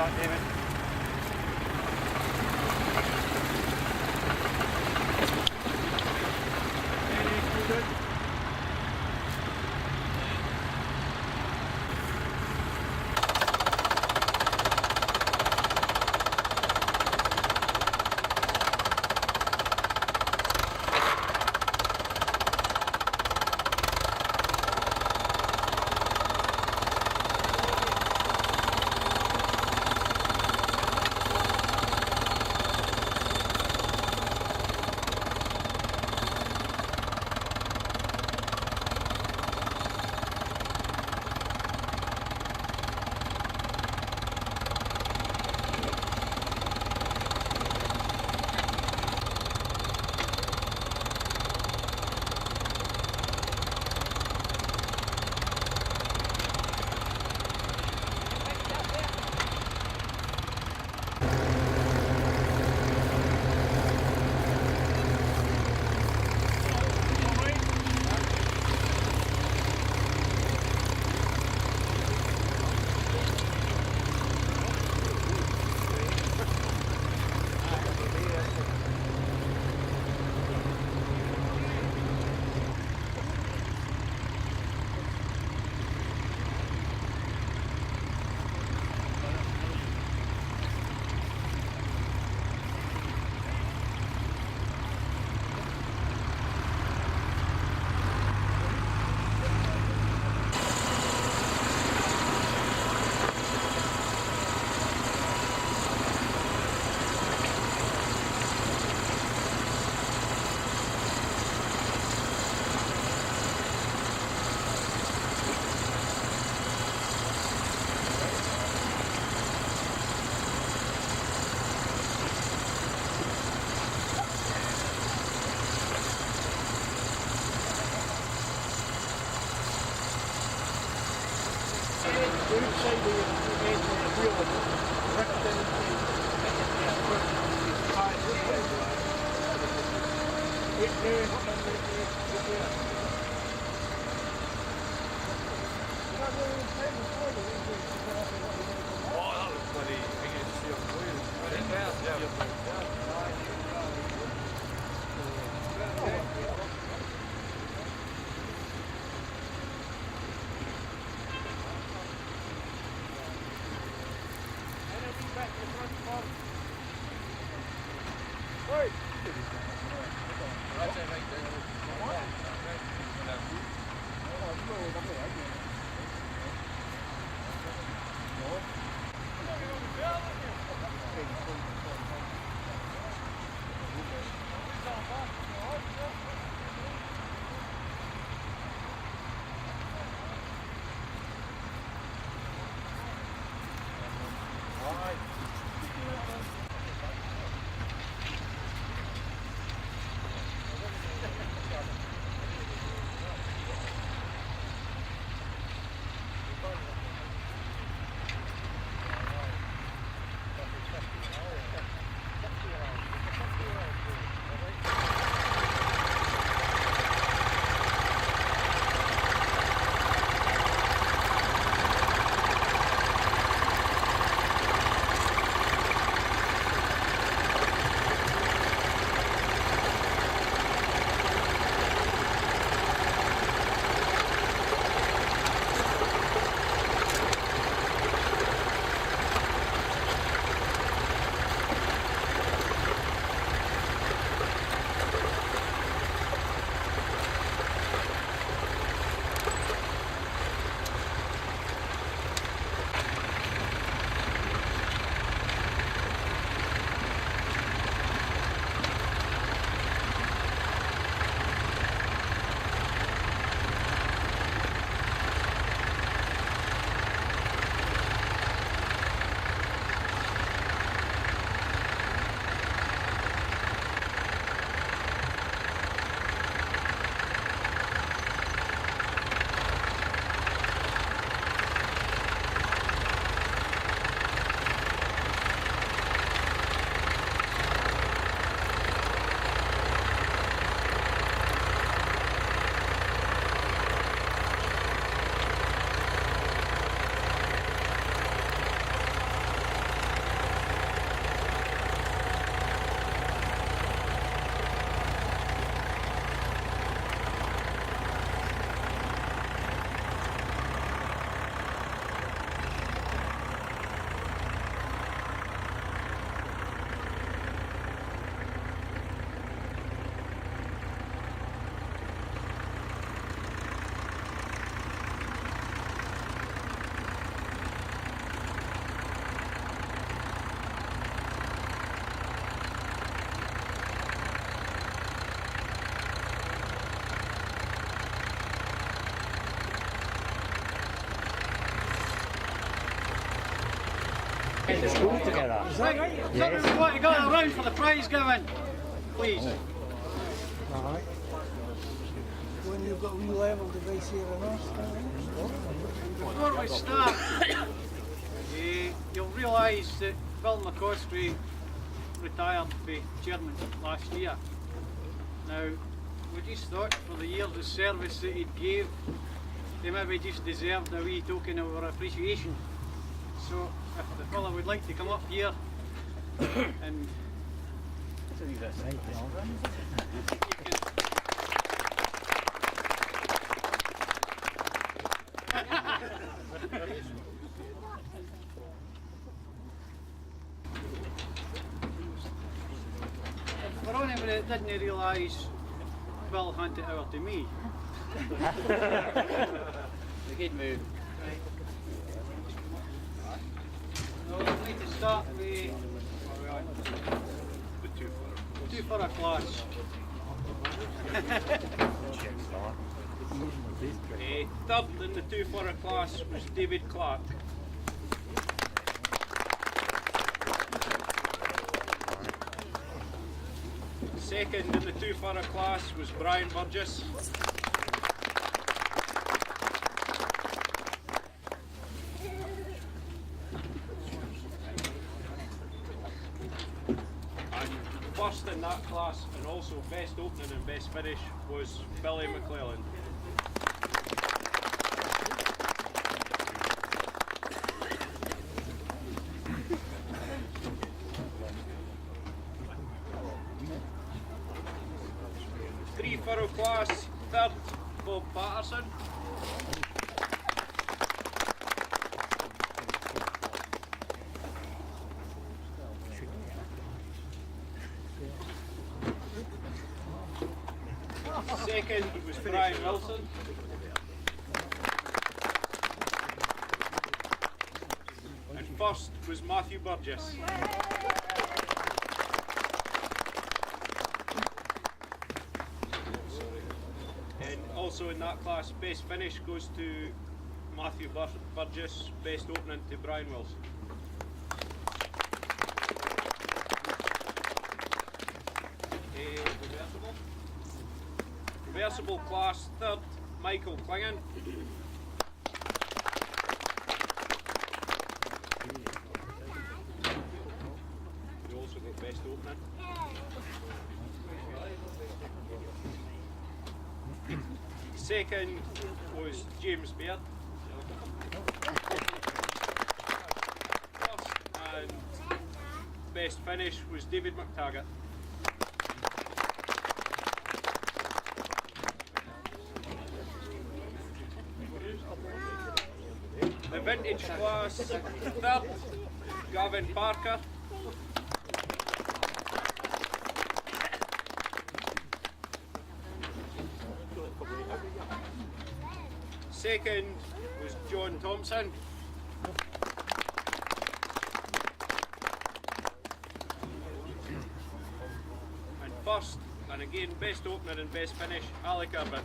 start, David. went to school together. Is that right? Yes. We've got to go around for the prize giving, please. Alright. When you've got a wee level device here and us. Before we start, you'll realise that Bill McCoskrey retired to be chairman last year. Now, we just thought for the years of service that he gave, he maybe just deserved a wee token of our appreciation. So, if the fella would like to come up here and for anybody that didn't realise, Bill handed it over to me. The good move. Now, we need to start with The two two for a class. Third in the two for a class was David Clark. Second in the two for a class was Brian Burgess. And first in that class, and also best opening and best finish, was Billy McClelland. Three furrow class, third Bob Patterson. Second was Brian Wilson. And first was Matthew Burgess. And also in that class, best finish goes to Matthew Burgess, best opening to Brian Wilson. Reversible class, third, Michael Klingan. We also got best opening. Second was James Baird. First and best finish was David McTaggart. The vintage class, third, Gavin Parker. Second was John Thompson. And first, and again, best opener and best finish, Alec Irvin.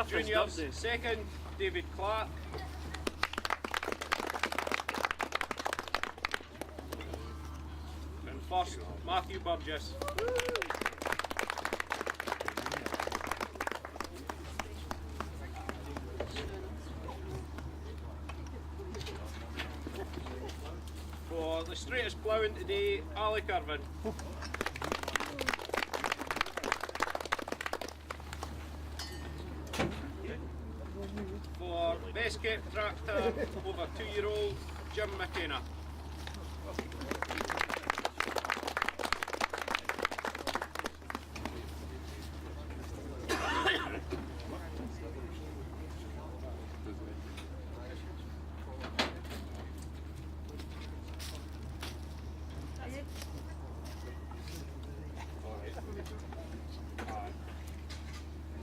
Juniors, second, David Clark. And first, Matthew Burgess. For the straightest ploughing today, Alec Irvin. For best kept tractor, over 2-year-old, Jim McKenna.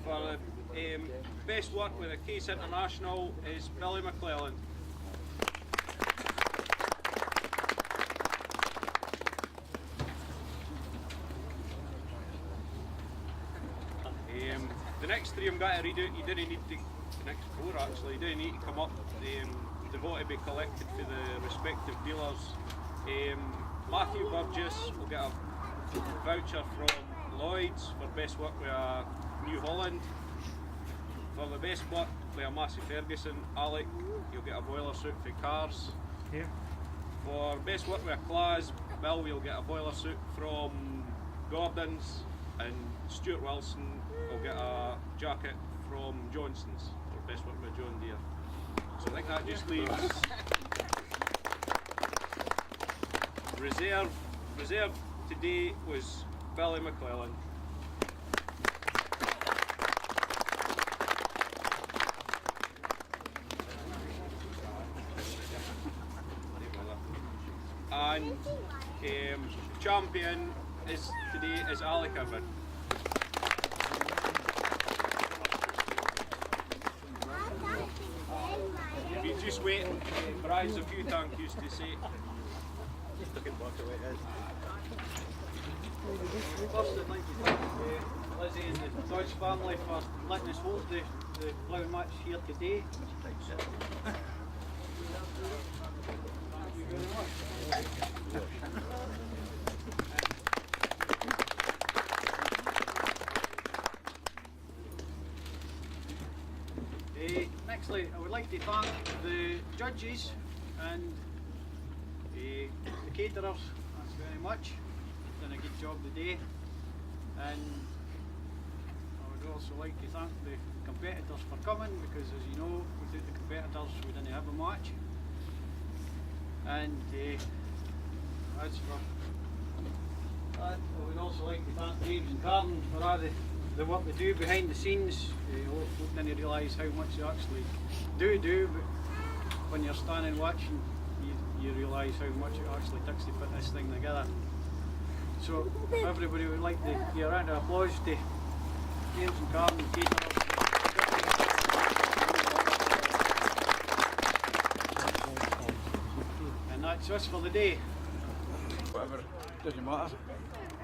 For the best work with a Case International is Billy McClelland. The next three I'm going to read out, you didn't need to, the next four actually, you didn't need to come up. The vote to be collected for the respective dealers. Matthew Burgess will get a voucher from Lloyd's for best work with a New Holland. For the best work with a Massey Ferguson, Alec, you'll get a boiler suit for cars. Here. For best work with a Claas, Bill, you'll get a boiler suit from Gordon's, and Stuart Wilson will get a jacket from Johnston's for best work with John Deere. So I think that just leaves reserve today was Billy McClellan. And champion is today is Alec Irvin. If you just wait, Bry's a few thank yous to say. First, I'd like to thank Lizzie and the Dodge family for letting us hold the ploughing match here today. Thank you very much. Nextly, I would like to thank the judges and the caterers. Thanks very much. Done a good job today. And I would also like to thank the competitors for coming, because as you know, without the competitors we didn't have a match. And as for that, I would also like to thank James and Karen for all the work they do behind the scenes. Folk didn't realise how much they actually do, but when you're standing watching, you realise how much it actually takes to put this thing together. So everybody would like to give a round of applause to James and Karen, the caterers. And that's us for the day. Whatever, doesn't matter.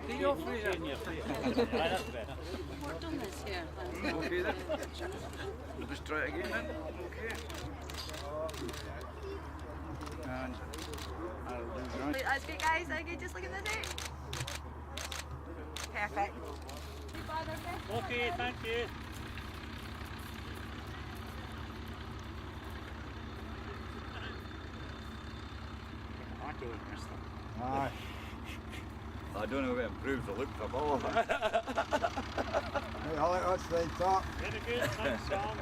Do you offer it in your face? That's better. We've done this here. Okay then. We'll just try it again then. Okay. And I'll do right. Wait, that's good, guys. Okay, just look at the date. Perfect. Okay, thank you. Aye. I don't know if it improved the look for ball. Right, Alec, that's the top. Very good, thanks, Sam.